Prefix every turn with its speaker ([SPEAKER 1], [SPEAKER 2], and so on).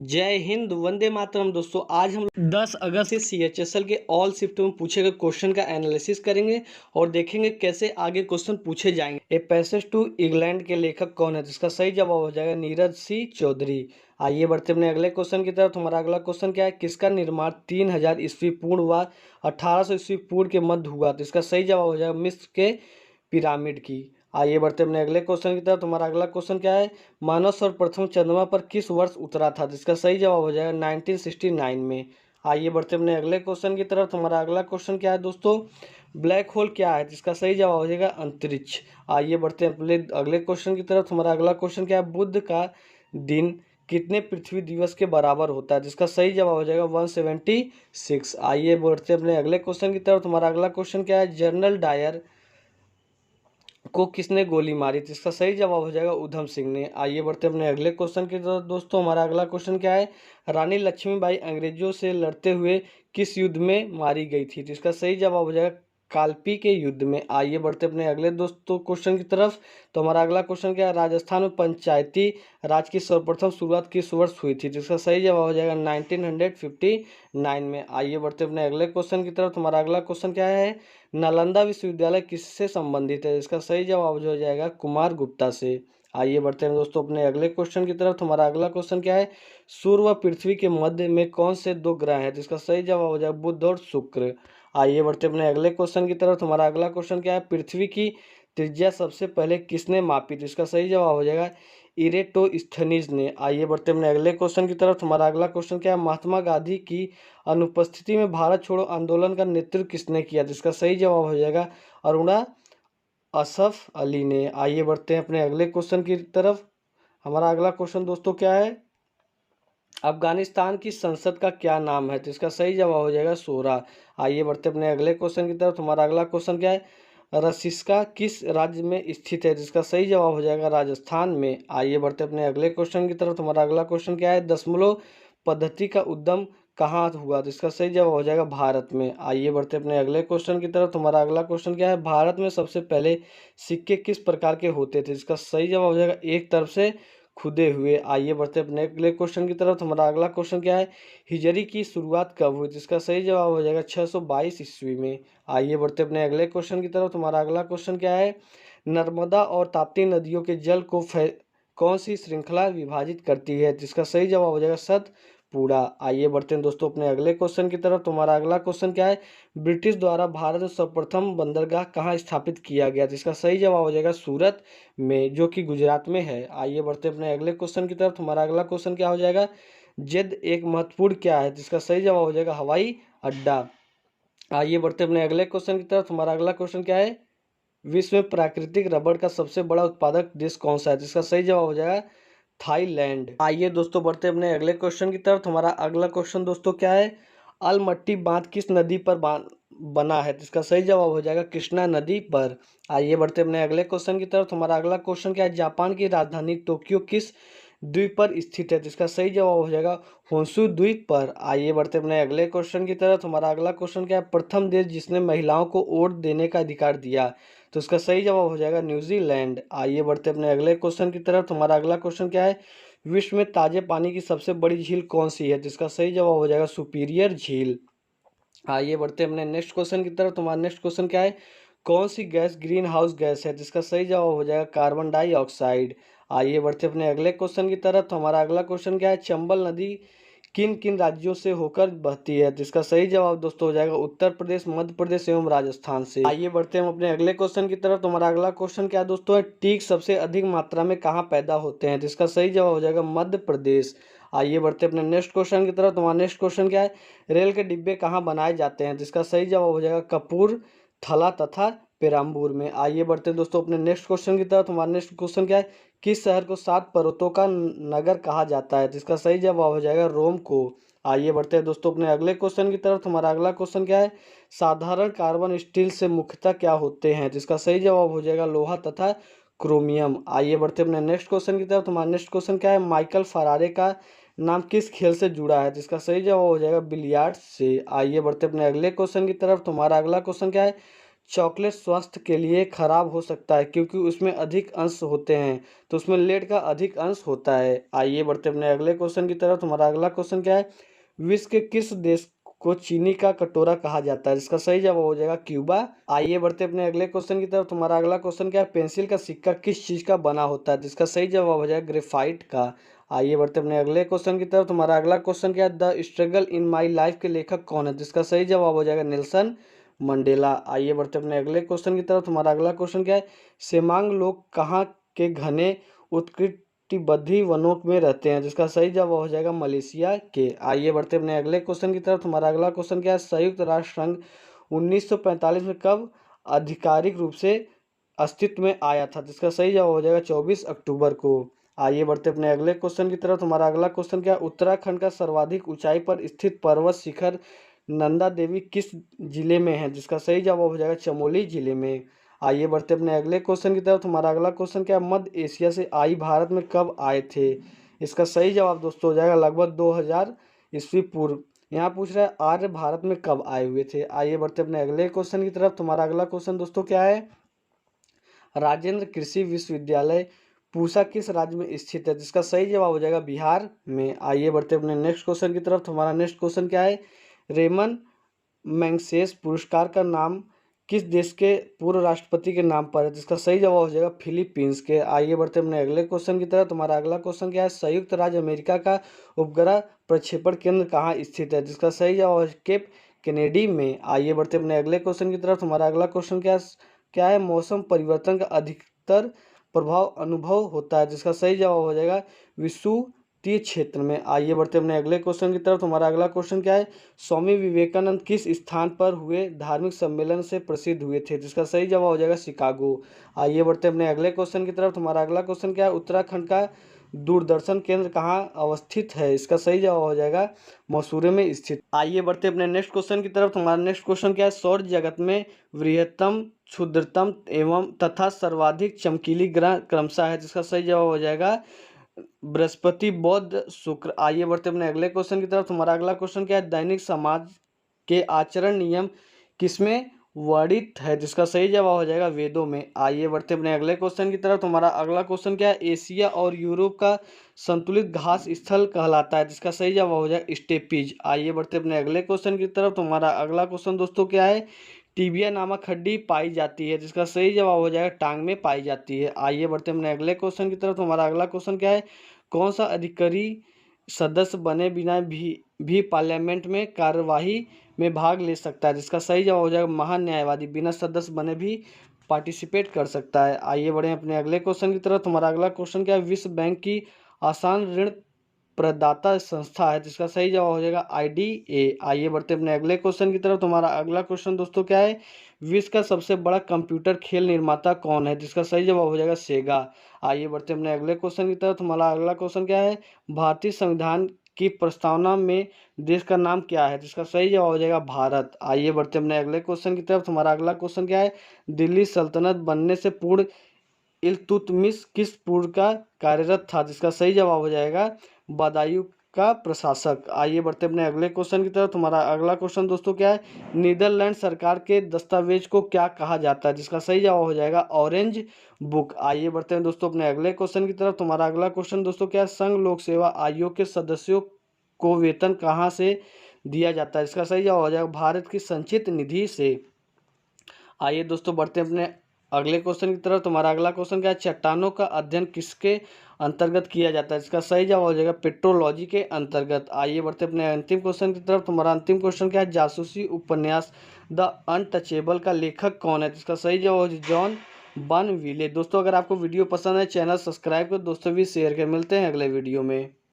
[SPEAKER 1] जय हिंद, वंदे मातरम। दोस्तों आज हम 10 अगस्त से सीएचएसएल के ऑल शिफ्ट में पूछे गए क्वेश्चन का एनालिसिस करेंगे और देखेंगे कैसे आगे क्वेश्चन पूछे जाएंगे। ए पैसेज टू इंग्लैंड के लेखक कौन है? जिसका सही जवाब हो जाएगा नीरज सी चौधरी। आइए बढ़ते अपने अगले क्वेश्चन की तरफ। हमारा अगला क्वेश्चन क्या है? किसका निर्माण 3000 ईस्वी पूर्व व 1800 ईस्वी पूर्व के मध्य हुआ? तो इसका सही जवाब हो जाएगा मिस्र के पिरामिड की। आइए बढ़ते अपने अगले क्वेश्चन की तरफ। तुम्हारा अगला क्वेश्चन क्या है? मानव सर्वप्रथम चंद्रमा पर किस वर्ष उतरा था? जिसका सही जवाब हो जाएगा 1969 में। आइए बढ़ते अपने अगले क्वेश्चन की तरफ। तुम्हारा अगला क्वेश्चन क्या है दोस्तों? ब्लैक होल क्या है? जिसका सही जवाब हो जाएगा अंतरिक्ष। आइए बढ़ते अपने अगले क्वेश्चन की तरफ। तुम्हारा अगला क्वेश्चन क्या है? बुध का दिन कितने पृथ्वी दिवस के बराबर होता है? जिसका सही जवाब हो जाएगा 176। आइए बढ़ते अपने अगले क्वेश्चन की तरफ। तुम्हारा अगला क्वेश्चन क्या है? जनरल डायर को किसने गोली मारी? तो इसका सही जवाब हो जाएगा उधम सिंह ने। आइए बढ़ते अपने अगले क्वेश्चन की तरफ दोस्तों। हमारा अगला क्वेश्चन क्या है? रानी लक्ष्मीबाई अंग्रेजों से लड़ते हुए किस युद्ध में मारी गई थी? तो इसका सही जवाब हो जाएगा कालपी के युद्ध में। आइए बढ़ते अपने अगले दोस्तों क्वेश्चन की तरफ। तो हमारा अगला क्वेश्चन क्या है? राजस्थान में पंचायती राज की सर्वप्रथम शुरुआत किस वर्ष हुई थी? जिसका सही जवाब हो जाएगा 1959 में। आइए बढ़ते अपने अगले क्वेश्चन की तरफ। हमारा अगला क्वेश्चन क्या है? नालंदा विश्वविद्यालय किससे संबंधित है? इसका सही जवाब जो हो जाएगा कुमार गुप्ता से। आइए बढ़ते हैं दोस्तों अपने अगले क्वेश्चन की तरफ। हमारा अगला क्वेश्चन क्या है? सूर्य व पृथ्वी के मध्य में कौन से दो ग्रह हैं? जिसका सही जवाब हो जाएगा बुध और शुक्र। आइए बढ़ते अपने अगले क्वेश्चन की तरफ। हमारा अगला क्वेश्चन क्या है? पृथ्वी की त्रिज्या सबसे पहले किसने मापी? तो इसका सही जवाब हो जाएगा इरेटोस्थनीज ने। आइए बढ़ते अपने अगले क्वेश्चन की तरफ। हमारा अगला क्वेश्चन क्या है? महात्मा गांधी की अनुपस्थिति में भारत छोड़ो आंदोलन का नेतृत्व किसने किया? जिसका सही जवाब हो जाएगा अरुणा असफ अली ने। आइए बढ़ते हैं अपने अगले क्वेश्चन की तरफ। हमारा अगला क्वेश्चन दोस्तों क्या है? अफगानिस्तान की संसद का क्या नाम है? तो इसका सही जवाब हो जाएगा शोरा। आइए बढ़ते अपने अगले क्वेश्चन की तरफ। हमारा अगला क्वेश्चन क्या है? रसिस्का किस राज्य में स्थित है? जिसका सही जवाब हो जाएगा राजस्थान में। आइए बढ़ते अपने अगले क्वेश्चन की तरफ। हमारा अगला क्वेश्चन क्या है? दशमलव पद्धति का उद्गम कहाँ हुआ? तो इसका सही जवाब हो जाएगा भारत में। आइए बढ़ते अपने अगले क्वेश्चन की तरफ। हमारा अगला क्वेश्चन क्या है? भारत में सबसे पहले सिक्के किस प्रकार के होते थे? इसका सही जवाब हो जाएगा एक तरफ से खुदे हुए। आइए बढ़ते अपने अगले क्वेश्चन की तरफ। हमारा अगला क्वेश्चन क्या है? हिजरी की शुरुआत कब हुई? जिसका सही जवाब हो जाएगा 622 ईस्वी में। आइए बढ़ते अपने अगले क्वेश्चन की तरफ। हमारा अगला क्वेश्चन क्या है? नर्मदा और ताप्ती नदियों के जल को कौन सी श्रृंखला विभाजित करती है? जिसका सही जवाब हो जाएगा सतपुड़ा। आइए बढ़ते हैं दोस्तों अपने अगले क्वेश्चन की तरफ। तुम्हारा अगला क्वेश्चन क्या है? ब्रिटिश द्वारा भारत में सर्वप्रथम बंदरगाह कहाँ स्थापित किया गया? जिसका सही जवाब हो जाएगा सूरत में, जो कि गुजरात में है। आइए बढ़ते अपने अगले क्वेश्चन की तरफ। हमारा अगला क्वेश्चन क्या हो जाएगा? जेड एक महत्वपूर्ण क्या है? जिसका सही जवाब हो जाएगा हवाई अड्डा। आइए बढ़ते अपने अगले क्वेश्चन की तरफ। हमारा अगला क्वेश्चन क्या है? विश्व में प्राकृतिक रबड़ का सबसे बड़ा उत्पादक देश कौन सा है? जिसका सही जवाब हो जाएगा थाईलैंड। आइए दोस्तों बढ़ते अपने अगले क्वेश्चन की तरफ। हमारा अगला क्वेश्चन दोस्तों क्या है? अलमट्टी बांध किस नदी पर बना है? जिसका सही जवाब हो जाएगा कृष्णा नदी पर। आइए बढ़ते अपने अगले क्वेश्चन की तरफ। हमारा अगला क्वेश्चन क्या है? जापान की राजधानी टोक्यो किस द्वीप पर स्थित है? जिसका सही जवाब हो जाएगा होंशु द्वीप पर। आइए बढ़ते अपने अगले क्वेश्चन की तरफ। हमारा अगला क्वेश्चन क्या है? प्रथम देश जिसने महिलाओं को वोट देने का अधिकार दिया? तो इसका सही जवाब हो जाएगा न्यूजीलैंड। आइए बढ़ते अपने अगले क्वेश्चन की तरफ। हमारा अगला क्वेश्चन क्या है? विश्व में ताजे पानी की सबसे बड़ी झील कौन सी है? जिसका सही जवाब हो जाएगा सुपीरियर झील। आइए बढ़ते अपने नेक्स्ट क्वेश्चन की तरफ। तुम्हारा नेक्स्ट क्वेश्चन क्या है? कौन सी गैस ग्रीन हाउस गैस है? जिसका सही जवाब हो जाएगा कार्बन डाइऑक्साइड। आइए बढ़ते अपने अगले क्वेश्चन की तरफ। हमारा अगला क्वेश्चन क्या है? चंबल नदी किन किन राज्यों से होकर बहती है? जिसका सही जवाब दोस्तों हो जाएगा उत्तर प्रदेश, मध्य प्रदेश एवं राजस्थान से। आइए बढ़ते हैं हम अपने अगले क्वेश्चन की तरफ। हमारा अगला क्वेश्चन क्या दोस्तों है? टीक सबसे अधिक मात्रा में कहाँ पैदा होते हैं? जिसका सही जवाब हो जाएगा मध्य प्रदेश। आइए बढ़ते अपने नेक्स्ट क्वेश्चन की तरफ। हमारा नेक्स्ट क्वेश्चन क्या है? रेल के डिब्बे कहाँ बनाए जाते हैं? जिसका सही जवाब हो जाएगा कपूरथला तथा पेराम्बूर में। आइए बढ़ते हैं दोस्तों अपने नेक्स्ट क्वेश्चन की तरफ। हमारा नेक्स्ट क्वेश्चन क्या है? किस शहर को 7 पर्वतों का नगर कहा जाता है? जिसका सही जवाब हो जाएगा रोम को। आइए बढ़ते हैं दोस्तों अपने अगले क्वेश्चन की तरफ। हमारा अगला क्वेश्चन क्या है? साधारण कार्बन स्टील से मुख्यतः क्या होते हैं? जिसका सही जवाब हो जाएगा लोहा तथा क्रोमियम। आइए बढ़ते अपने नेक्स्ट क्वेश्चन की तरफ। हमारा नेक्स्ट क्वेश्चन क्या है? माइकल फरारे का नाम किस खेल से जुड़ा है? जिसका सही जवाब हो जाएगा बिलियर्ड्स से। आइए बढ़ते अपने अगले क्वेश्चन की तरफ। तुम्हारा अगला क्वेश्चन क्या है? चॉकलेट स्वास्थ्य के लिए खराब हो सकता है क्योंकि उसमें अधिक अंश होते हैं, तो उसमें लेड का अधिक अंश होता है। आइए बढ़ते अपने अगले क्वेश्चन की तरफ। तुम्हारा अगला क्वेश्चन क्या है? विश्व के किस देश को चीनी का कटोरा कहा जाता है? जिसका सही जवाब हो जाएगा क्यूबा। आइए बढ़ते अपने अगले क्वेश्चन की तरफ। तुम्हारा अगला क्वेश्चन क्या है? पेंसिल का सिक्का किस चीज का बना होता है? जिसका सही जवाब हो जाएगा ग्रेफाइट का। आइए बढ़ते अपने अगले क्वेश्चन की तरफ। तुम्हारा अगला क्वेश्चन क्या है? The struggle in my life के लेखक कौन है? जिसका सही जवाब हो जाएगा नेल्सन मंडेला। आइए बढ़ते अपने अगले क्वेश्चन की तरफ। तुम्हारा अगला क्वेश्चन क्या है? सेमांग लोग कहाँ के घने उष्णकटिबंधीय वनों में रहते हैं? जिसका सही जवाब हो जाएगा मलेशिया के। आइए बढ़ते अपने अगले क्वेश्चन की तरफ। तुम्हारा अगला क्वेश्चन क्या है? संयुक्त राष्ट्र संघ 1945 में कब आधिकारिक रूप से अस्तित्व में आया था? जिसका सही जवाब हो जाएगा 24 अक्टूबर को। आइए बढ़ते अपने अगले क्वेश्चन की तरफ। तुम्हारा अगला क्वेश्चन क्या है? उत्तराखंड का सर्वाधिक ऊंचाई पर स्थित पर्वत शिखर नंदा देवी किस जिले में है? जिसका सही जवाब हो जाएगा चमोली जिले में। आइए बढ़ते अपने अगले क्वेश्चन की तरफ। तुम्हारा अगला क्वेश्चन क्या है? मध्य एशिया से आई भारत में कब आए थे? इसका सही जवाब दोस्तों हो जाएगा लगभग 2000 ईस्वी पूर्व। यहाँ पूछ रहा है आर्य भारत में कब आए हुए थे। आइए बढ़ते अपने अगले क्वेश्चन की तरफ। तुम्हारा अगला क्वेश्चन दोस्तों क्या है? राजेंद्र कृषि विश्वविद्यालय पूसा किस राज्य में स्थित है? जिसका सही जवाब हो जाएगा बिहार में। आइए बढ़ते अपने नेक्स्ट क्वेश्चन की तरफ। तुम्हारा नेक्स्ट क्वेश्चन क्या है? रेमन मैग्सेसे पुरस्कार का नाम किस देश के पूर्व राष्ट्रपति के नाम पर है? जिसका सही जवाब हो जाएगा फिलीपींस के। आइए बढ़ते अपने अगले क्वेश्चन की तरफ। तुम्हारा अगला क्वेश्चन क्या है? संयुक्त राज्य अमेरिका का उपग्रह प्रक्षेपण केंद्र कहाँ स्थित है? जिसका सही जवाब है केप कैनेडी में। आइए बढ़ते अपने अगले क्वेश्चन की तरफ। तुम्हारा अगला क्वेश्चन क्या है? मौसम परिवर्तन का अधिकतर प्रभाव अनुभव होता है? जिसका सही जवाब हो जाएगा विषुवतीय क्षेत्र में। आइए बढ़ते अपने अगले क्वेश्चन की तरफ। तुम्हारा अगला क्वेश्चन क्या है? स्वामी विवेकानंद किस स्थान पर हुए धार्मिक सम्मेलन से प्रसिद्ध हुए थे? जिसका सही जवाब हो जाएगा शिकागो। आइए बढ़ते अपने अगले क्वेश्चन की तरफ। तुम्हारा अगला क्वेश्चन क्या है? उत्तराखंड का दूरदर्शन केंद्र कहाँ अवस्थित है? इसका सही जवाब हो जाएगा मसूरी में स्थित। आइए बढ़ते अपने नेक्स्ट क्वेश्चन की तरफ। तुम्हारा नेक्स्ट क्वेश्चन क्या है? सौर जगत में वृहत्तम, क्षुद्रतम एवं तथा सर्वाधिक चमकीली ग्रह क्रमशः है? जिसका सही जवाब हो जाएगा बृहस्पति, बुध, शुक्र। आइए बढ़ते अपने अगले क्वेश्चन की तरफ। तुम्हारा अगला क्वेश्चन क्या है? दैनिक समाज के आचरण नियम किसमें वर्णित है? जिसका सही जवाब हो जाएगा वेदों में। आइए बढ़ते अपने अगले क्वेश्चन की तरफ। तुम्हारा अगला क्वेश्चन क्या है? एशिया और यूरोप का संतुलित घास स्थल कहलाता है? जिसका सही जवाब हो जाएगा स्टेपीज। आइए बढ़ते अपने अगले क्वेश्चन की तरफ। तुम्हारा अगला क्वेश्चन दोस्तों क्या है? टीबिया नामक हड्डी पाई जाती है? जिसका सही जवाब हो जाएगा टांग में पाई जाती है। आइए बढ़ते अपने अगले क्वेश्चन की तरफ। तुम्हारा अगला क्वेश्चन क्या है? कौन सा अधिकारी सदस्य बने बिना भी पार्लियामेंट में कार्यवाही में भाग ले सकता है? जिसका सही जवाब हो जाएगा महान्यायवादी बिना सदस्य बने भी पार्टिसिपेट कर सकता है। आइए बढ़े अपने अगले क्वेश्चन की तरफ। तुम्हारा अगला क्वेश्चन क्या है? विश्व बैंक की आसान ऋण प्रदाता संस्था है? जिसका सही जवाब हो जाएगा IDA। आइए बढ़ते अपने अगले क्वेश्चन की तरफ। तुम्हारा अगला क्वेश्चन दोस्तों क्या है? विश्व का सबसे बड़ा कंप्यूटर खेल निर्माता कौन है? जिसका सही जवाब हो जाएगा सेगा। आइए बढ़ते अपने अगले क्वेश्चन की तरफ। तुम्हारा अगला क्वेश्चन क्या है? भारतीय संविधान की प्रस्तावना में देश का नाम क्या है? जिसका सही जवाब हो जाएगा भारत। आइए बढ़ते अपने अगले क्वेश्चन की तरफ। तुम्हारा अगला क्वेश्चन क्या है? दिल्ली सल्तनत बनने से पूर्व इल्तुतमिश किस पूर्व का कार्यरत था? जिसका सही जवाब हो जाएगा बदायूं का प्रशासक। आइए बढ़ते अपने अगले क्वेश्चन की तरफ। तुम्हारा अगला क्वेश्चन दोस्तों क्या है? नीदरलैंड सरकार के दस्तावेज को क्या कहा जाता है? जिसका सही जवाब हो जाएगा ऑरेंज बुक। आइए बढ़ते हैं दोस्तों अपने अगले क्वेश्चन की तरफ। तुम्हारा अगला क्वेश्चन दोस्तों क्या है? संघ लोक सेवा आयोग के सदस्यों को वेतन कहाँ से दिया जाता है? इसका सही जवाब हो जाएगा भारत की संचित निधि से। आइए दोस्तों बढ़ते हैं अपने अगले क्वेश्चन की तरफ। तुम्हारा अगला क्वेश्चन क्या है? चट्टानों का अध्ययन किसके अंतर्गत किया जाता है? इसका सही जवाब हो जाएगा पेट्रोलॉजी के अंतर्गत। आइए बढ़ते अपने अंतिम क्वेश्चन की तरफ। तुम्हारा अंतिम क्वेश्चन क्या है? जासूसी उपन्यास द अनटचेबल का लेखक कौन है? इसका सही जवाब हो जाएगा जॉन बर्नविले। दोस्तों अगर आपको वीडियो पसंद है चैनल सब्सक्राइब करो, दोस्तों भी शेयर कर। मिलते हैं अगले वीडियो में।